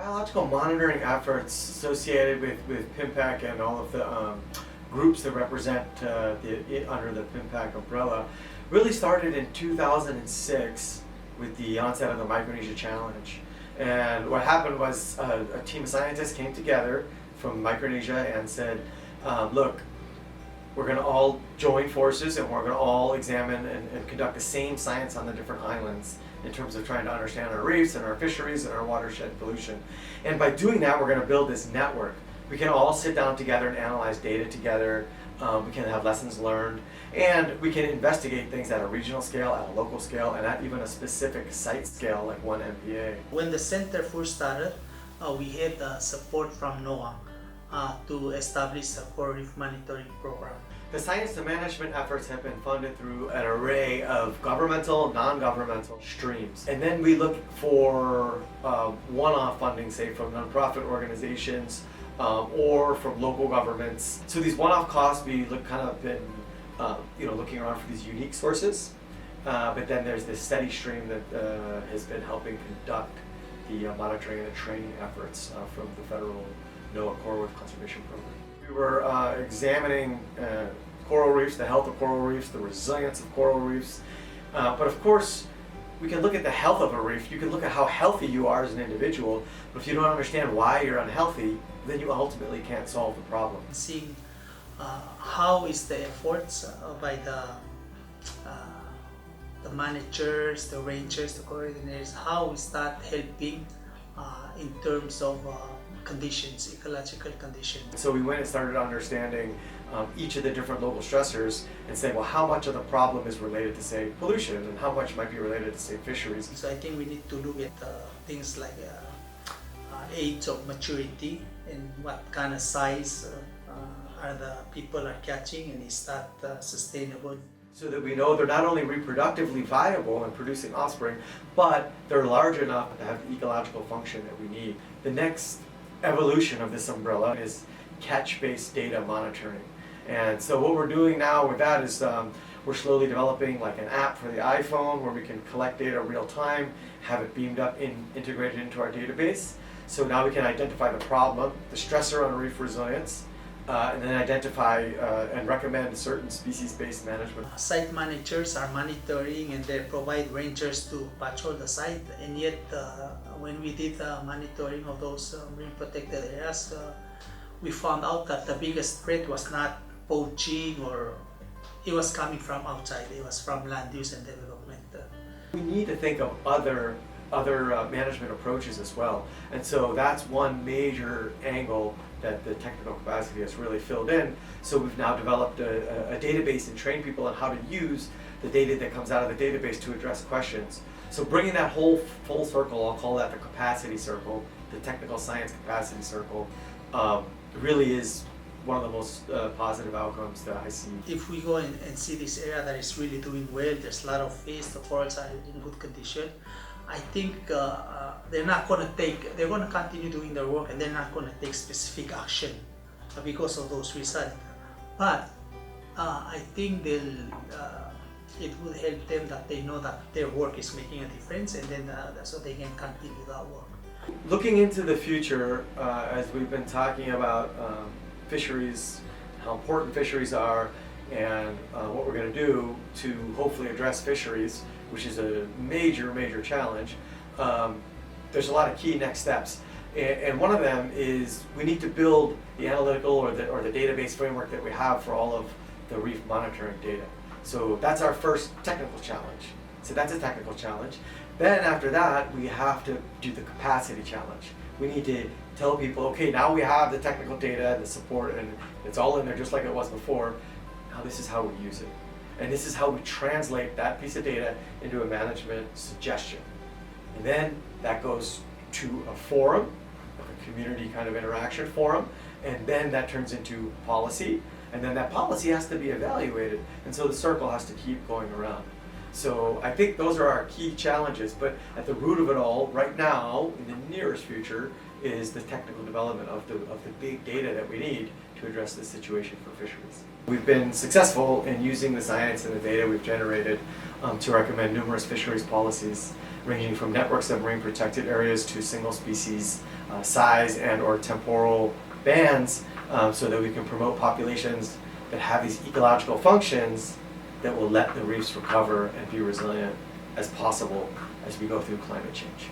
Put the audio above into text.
Biological monitoring efforts associated with PIMPAC and all of the groups that represent under the PIMPAC umbrella really started in 2006 with the onset of the Micronesia Challenge. And what happened was a team of scientists came together from Micronesia and said, look, we're going to all join forces and we're going to all examine and conduct the same science on the different islands in terms of trying to understand our reefs and our fisheries and our watershed pollution. And by doing that, we're going to build this network. We can all sit down together and analyze data together. We can have lessons learned, and we can investigate things at a regional scale, at a local scale, and at even a specific site scale like 1 MPA. When the center first started, we had support from NOAA to establish a coral reef monitoring program. The science and management efforts have been funded through an array of governmental, non-governmental streams. And then we look for one-off funding, say from nonprofit organizations or from local governments. So these one-off costs, we look kind of been looking around for these unique sources. But then there's this steady stream that has been helping conduct the monitoring and the training efforts from the federal NOAA Coral Reef Conservation Program. We were examining coral reefs, the health of coral reefs, the resilience of coral reefs. But of course, we can look at the health of a reef. You can look at how healthy you are as an individual, but if you don't understand why you're unhealthy, then you ultimately can't solve the problem. Seeing how is the efforts by the managers, the rangers, the coordinators, how is that helping in terms of conditions, ecological conditions. So we went and started understanding each of the different local stressors and saying, well, how much of the problem is related to, say, pollution and how much might be related to, say, fisheries. So I think we need to look at things like age of maturity and what kind of size are the people are catching, and is that sustainable? So that we know they're not only reproductively viable and producing offspring, but they're large enough to have the ecological function that we need. The next evolution of this umbrella is catch-based data monitoring. And so what we're doing now with that is we're slowly developing like an app for the iPhone where we can collect data real time, have it beamed up integrated into our database. So now we can identify the problem, the stressor on reef resilience, and then identify and recommend certain species-based management. Site managers are monitoring and they provide rangers to patrol the site, and yet when we did monitoring of those marine protected areas, we found out that the biggest threat was not poaching, or it was coming from outside, it was from land use and development. We need to think of other management approaches as well, and so that's one major angle that the technical capacity has really filled in. So we've now developed a database and trained people on how to use the data that comes out of the database to address questions. So bringing that whole full circle, I'll call that the capacity circle, the technical science capacity circle, really is one of the most positive outcomes that I see. If we go and see this area that is really doing well, there's a lot of fish, the corals are in good condition, I think they're going to continue doing their work, and they're not going to take specific action because of those results. But I think it will help them that they know that their work is making a difference, and then so they can continue that work. Looking into the future, as we've been talking about fisheries, how important fisheries are, and what we're going to do to hopefully address fisheries, which is a major challenge, there's a lot of key next steps. And one of them is we need to build the analytical or the database framework that we have for all of the reef monitoring data. So that's our first technical challenge. So that's a technical challenge. Then after that, we have to do the capacity challenge. We need to tell people, okay, now we have the technical data and the support, and it's all in there just like it was before. Now this is how we use it. And this is how we translate that piece of data into a management suggestion. And then that goes to a forum, like a community kind of interaction forum, and then that turns into policy, and then that policy has to be evaluated, and so the circle has to keep going around. So I think those are our key challenges, but at the root of it all, right now, in the nearest future, is the technical development of the big data that we need to address this situation for fisheries. We've been successful in using the science and the data we've generated to recommend numerous fisheries policies, ranging from networks of marine protected areas to single species size and or temporal bans, so that we can promote populations that have these ecological functions that will let the reefs recover and be resilient as possible as we go through climate change.